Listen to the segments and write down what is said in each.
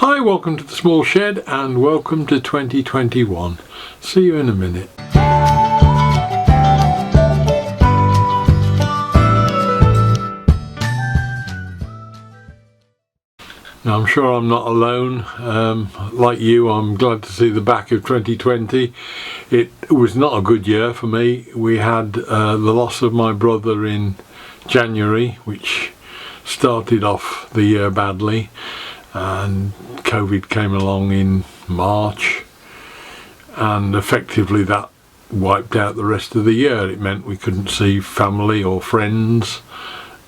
Hi, welcome to the Small Shed and welcome to 2021. See you in a minute. Now, I'm sure I'm not alone. Like you, I'm glad to see the back of 2020. It was not a good year for me. We had the loss of my brother in January, which started off the year badly, and COVID came along in March, and effectively that wiped out the rest of the year. It meant we couldn't see family or friends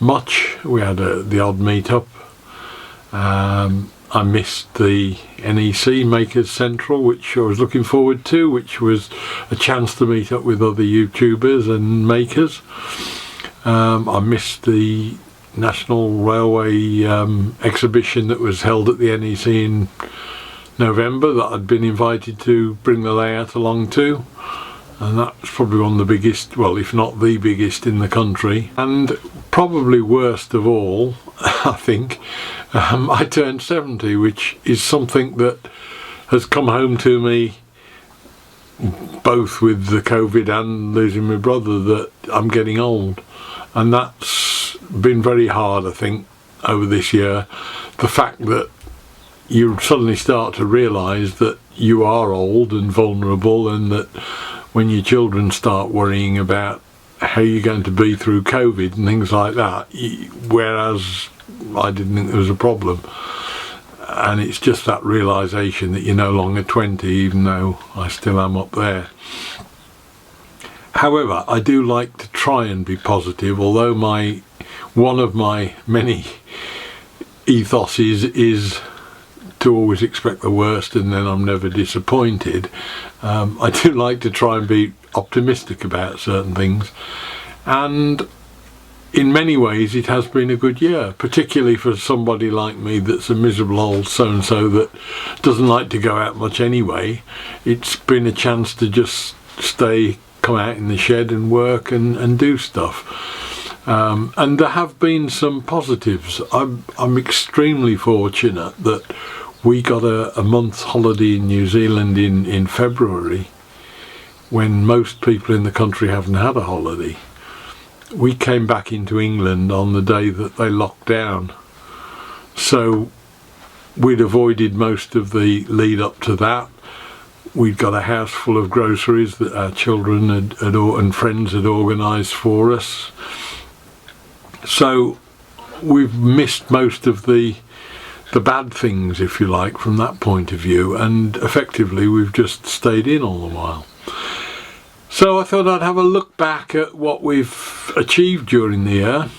much. We had the odd meet-up. I missed the NEC Makers Central, which I was looking forward to, which was a chance to meet up with other YouTubers and makers. I missed the National Railway exhibition that was held at the NEC in November that I'd been invited to bring the layout along to, and that's probably one of the biggest, well, if not the biggest in the country. And probably worst of all, I think, I turned 70, which is something that has come home to me both with the COVID and losing my brother, that I'm getting old, and that's been very hard, I think, over this year. The fact that you suddenly start to realise that you are old and vulnerable, and that when your children start worrying about how you're going to be through COVID and things like that, whereas I didn't think there was a problem. And it's just that realisation that you're no longer 20, even though I still am up there. However, I do like to try and be positive, although one of my many ethoses is to always expect the worst and then I'm never disappointed. I do like to try and be optimistic about certain things, and in many ways it has been a good year, particularly for somebody like me that's a miserable old so-and-so that doesn't like to go out much anyway. It's been a chance to just come out in the shed and work and do stuff. And there have been some positives. I'm extremely fortunate that we got a month's holiday in New Zealand in February, when most people in the country haven't had a holiday. We came back into England on the day that they locked down, so we'd avoided most of the lead up to that. We'd got a house full of groceries that our children and friends had organised for us, so we've missed most of the bad things, if you like, from that point of view, and effectively we've just stayed in all the while. So I thought I'd have a look back at what we've achieved during the year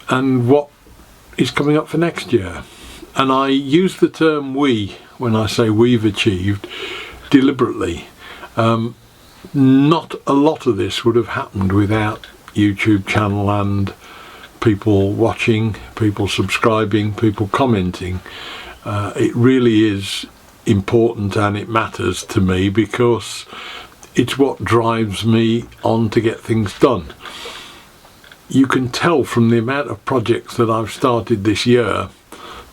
and what is coming up for next year. And I use the term we when I say we've achieved deliberately. Not a lot of this would have happened without YouTube channel and people watching, people subscribing, people commenting. It really is important and it matters to me because it's what drives me on to get things done. You can tell from the amount of projects that I've started this year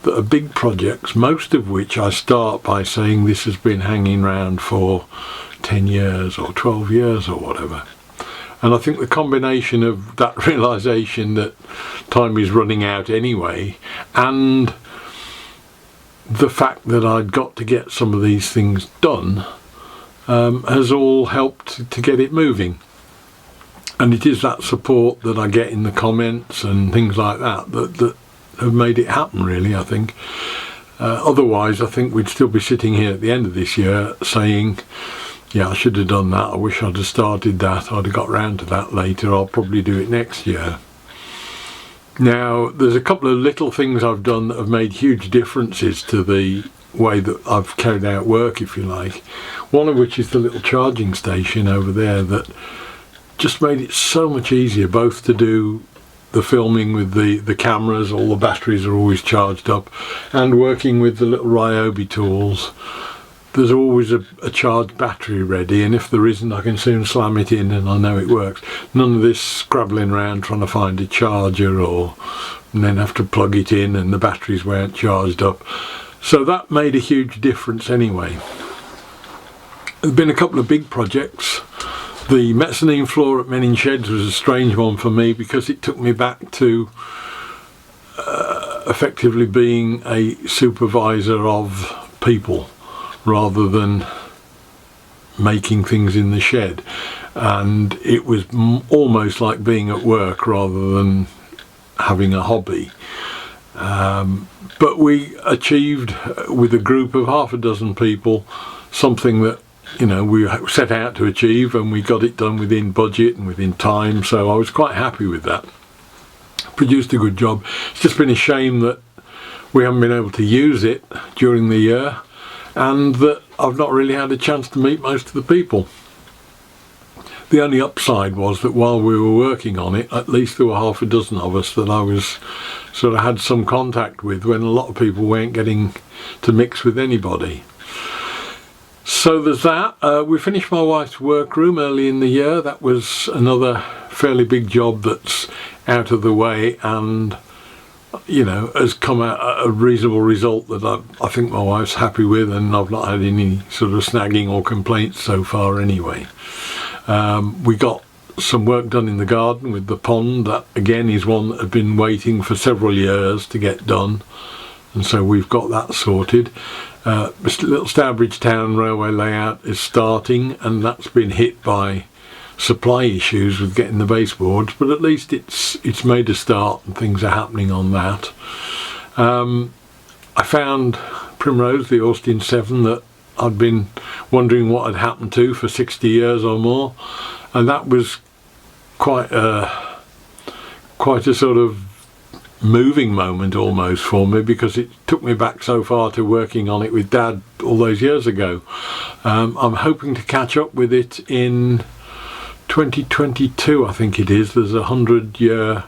that are big projects, most of which I start by saying this has been hanging around for 10 years or 12 years or whatever. And I think the combination of that realisation that time is running out anyway, and the fact that I'd got to get some of these things done, has all helped to get it moving. And it is that support that I get in the comments and things like that have made it happen, really, I think. Otherwise, I think we'd still be sitting here at the end of this year saying, yeah, I should have done that, I wish I'd have started that, I'd have got round to that later, I'll probably do it next year. Now, there's a couple of little things I've done that have made huge differences to the way that I've carried out work, if you like. One of which is the little charging station over there that just made it so much easier both to do the filming with the cameras, all the batteries are always charged up, and working with the little Ryobi tools. There's always a charged battery ready, and if there isn't, I can soon slam it in and I know it works. None of this scrabbling around trying to find a charger or and then have to plug it in and the batteries weren't charged up. So that made a huge difference anyway. There's been a couple of big projects. The mezzanine floor at Menning Sheds was a strange one for me because it took me back to effectively being a supervisor of people rather than making things in the shed, and it was almost like being at work rather than having a hobby. But we achieved, with a group of half a dozen people, something that, you know, we set out to achieve, and we got it done within budget and within time, so I was quite happy with that. Produced a good job. It's just been a shame that we haven't been able to use it during the year, and that I've not really had a chance to meet most of the people. The only upside was that while we were working on it, at least there were half a dozen of us that I was sort of had some contact with, when a lot of people weren't getting to mix with anybody. So there's that. We finished my wife's workroom early in the year. That was another fairly big job that's out of the way, and, you know, has come out a reasonable result that I think my wife's happy with, and I've not had any sort of snagging or complaints so far anyway. We got some work done in the garden with the pond. That again is one that had been waiting for several years to get done, and so we've got that sorted. Little Stourbridge Town railway layout is starting, and that's been hit by supply issues with getting the baseboards, but at least it's made a start and things are happening on that. I found Primrose, the Austin 7, that I'd been wondering what had happened to for 60 years or more, and that was quite a sort of moving moment almost for me, because it took me back so far to working on it with Dad all those years ago. I'm hoping to catch up with it in 2022, I think it is. There's a 100-year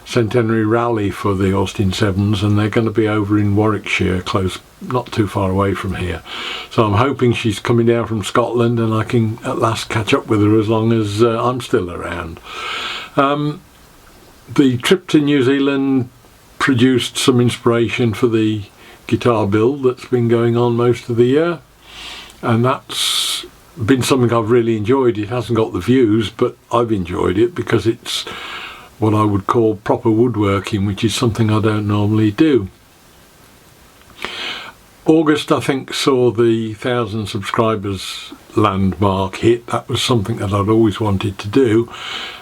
centenary rally for the Austin 7s, and they're going to be over in Warwickshire, close, not too far away from here. So I'm hoping she's coming down from Scotland and I can at last catch up with her as long as I'm still around. The trip to New Zealand produced some inspiration for the guitar build that's been going on most of the year, and that's been something I've really enjoyed. It hasn't got the views, but I've enjoyed it because it's what I would call proper woodworking, which is something I don't normally do. August, I think, saw the 1,000 subscribers landmark hit. That was something that I'd always wanted to do,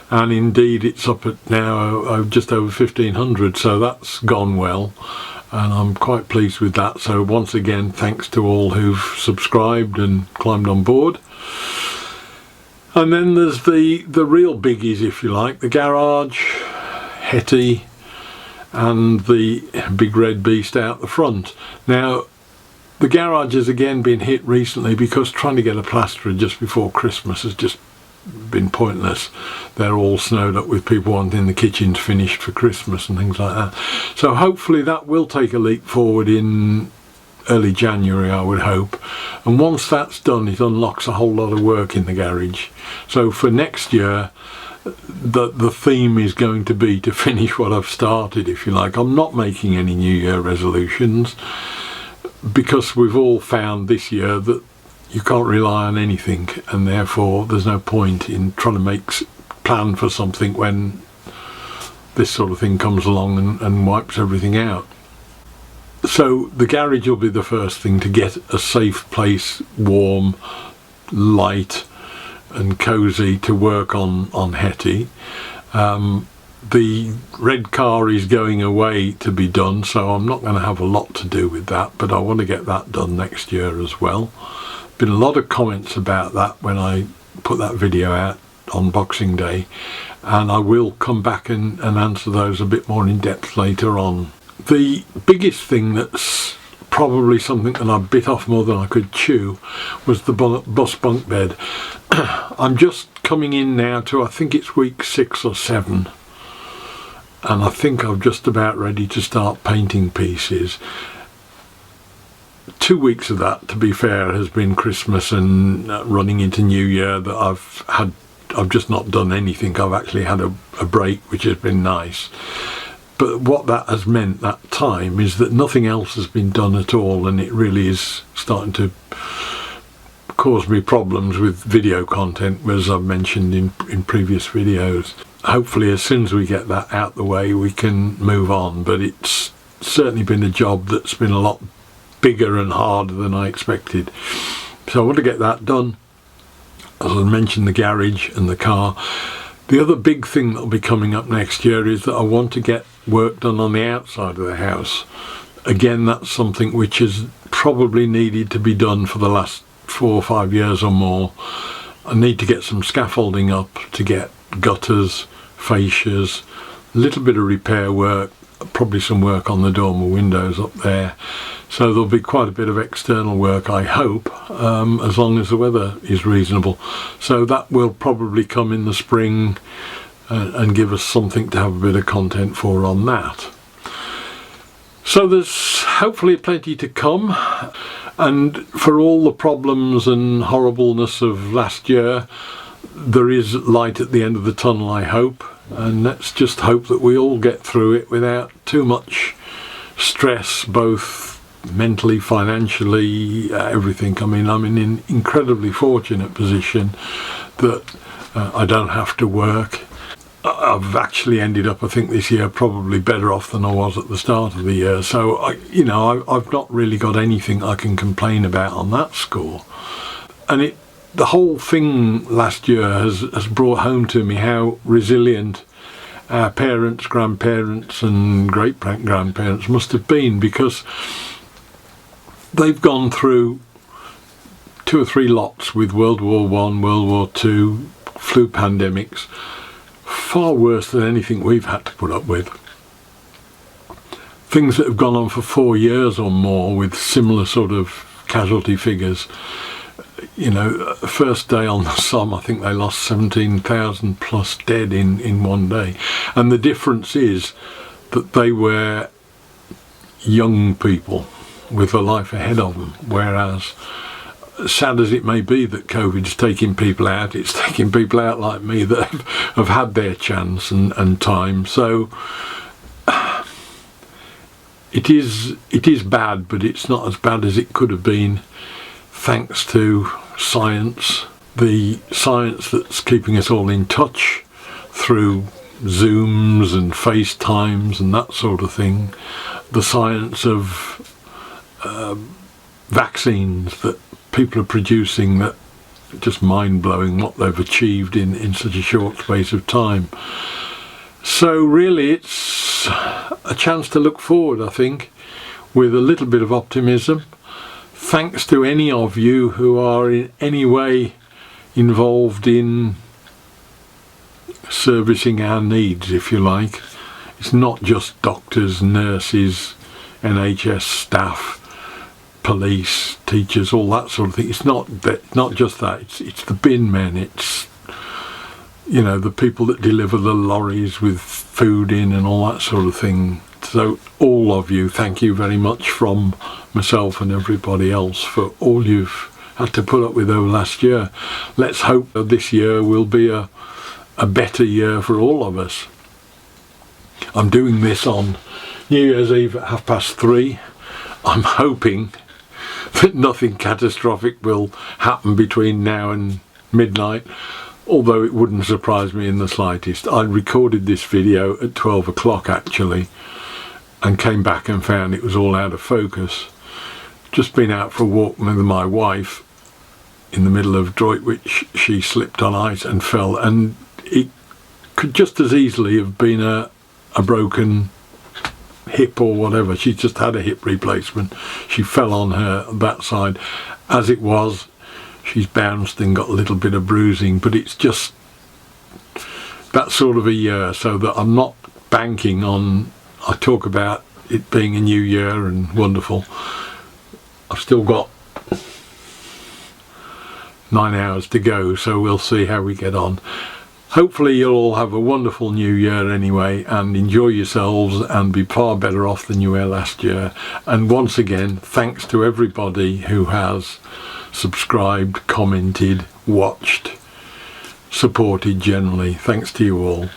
and indeed it's up at now just over 1,500, so that's gone well, and I'm quite pleased with that. So once again, thanks to all who've subscribed and climbed on board. And then there's the real biggies, if you like, the garage, Hetty, and the big red beast out the front. Now, the garage has again been hit recently because trying to get a plasterer just before Christmas has just been pointless. They're all snowed up with people wanting the kitchens finished for Christmas and things like that. So hopefully that will take a leap forward in early January, I would hope. And once that's done, it unlocks a whole lot of work in the garage. So for next year, the theme is going to be to finish what I've started, if you like. I'm not making any New Year resolutions, because we've all found this year that you can't rely on anything, and therefore there's no point in trying to plan for something when this sort of thing comes along and wipes everything out. So the garage will be the first thing to get a safe place, warm, light and cosy to work on Hetty. The red car is going away to be done, so I'm not going to have a lot to do with that, but I want to get that done next year as well. Been a lot of comments about that when I put that video out on Boxing Day, and I will come back and answer those a bit more in depth later on. The biggest thing that's probably something that I bit off more than I could chew was the bus bunk bed. I'm just coming in now to, I think it's week 6 or 7, and I think I'm just about ready to start painting pieces. 2 weeks of that, to be fair, has been Christmas and running into New Year that I've just not done anything. I've actually had a break, which has been nice. But what that has meant that time is that nothing else has been done at all, and it really is starting to cause me problems with video content, as I've mentioned in previous videos. Hopefully as soon as we get that out the way we can move on, but it's certainly been a job that's been a lot bigger and harder than I expected. So I want to get that done. As I mentioned, the garage and the car. The other big thing that will be coming up next year is that I want to get work done on the outside of the house. Again, that's something which has probably needed to be done for the last 4 or 5 years or more. I need to get some scaffolding up, to get gutters, fascias, a little bit of repair work, probably some work on the dormer windows up there. So there'll be quite a bit of external work, I hope, as long as the weather is reasonable. So that will probably come in the spring and give us something to have a bit of content for on that. So there's hopefully plenty to come, and for all the problems and horribleness of last year, there is light at the end of the tunnel, I hope, and let's just hope that we all get through it without too much stress, both mentally, financially, everything. I mean, I'm in an incredibly fortunate position that I don't have to work. I've actually ended up, I think, this year probably better off than I was at the start of the year. So, I've not really got anything I can complain about on that score. And the whole thing last year has brought home to me how resilient our parents, grandparents and great-grandparents must have been, because they've gone through 2 or 3 lots with World War I, World War II, flu pandemics, far worse than anything we've had to put up with. Things that have gone on for 4 years or more with similar sort of casualty figures. You know, first day on the Somme, I think they lost 17,000 plus dead in one day. And the difference is that they were young people with a life ahead of them, whereas, sad as it may be that COVID's taking people out, it's taking people out like me that have had their chance and time. So it is bad, but it's not as bad as it could have been, thanks to science, the science that's keeping us all in touch through Zooms and FaceTimes and that sort of thing, the science of vaccines that people are producing, that are just mind-blowing what they've achieved in such a short space of time. So really it's a chance to look forward, I think, with a little bit of optimism. Thanks to any of you who are in any way involved in servicing our needs, if you like. It's not just doctors, nurses, NHS staff, police, teachers, all that sort of thing. It's not just that. It's the bin men. It's, you know, the people that deliver the lorries with food in and all that sort of thing. So all of you, thank you very much from myself and everybody else for all you've had to put up with over last year. Let's hope that this year will be a better year for all of us. I'm doing this on New Year's Eve at 3:30. I'm hoping that nothing catastrophic will happen between now and midnight, although it wouldn't surprise me in the slightest. I recorded this video at 12 o'clock actually, and came back and found it was all out of focus. Just been out for a walk with my wife in the middle of Droitwich. She slipped on ice and fell, and it could just as easily have been a broken hip or whatever. She just had a hip replacement. She fell on her that side. As it was, she's bounced and got a little bit of bruising, but it's just that sort of a year, so that I'm not banking on, I talk about it being a new year and wonderful. I've still got 9 hours to go, so we'll see how we get on. Hopefully you'll all have a wonderful new year anyway, and enjoy yourselves and be far better off than you were last year. And once again, thanks to everybody who has subscribed, commented, watched, supported generally. Thanks to you all.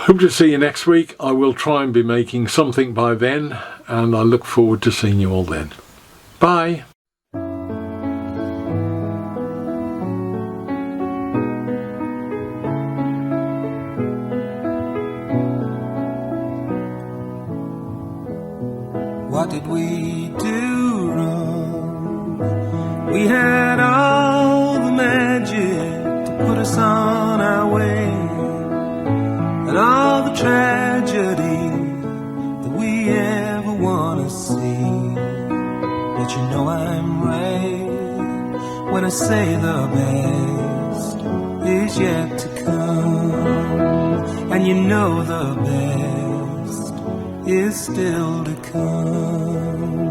Hope to see you next week. I will try and be making something by then, and I look forward to seeing you all then. Bye. What did we do wrong? We had all the magic to put us on our way, and all the tragedy that we ever want to see. But you know I'm right when I say the best is yet to come, and you know the best is still to come.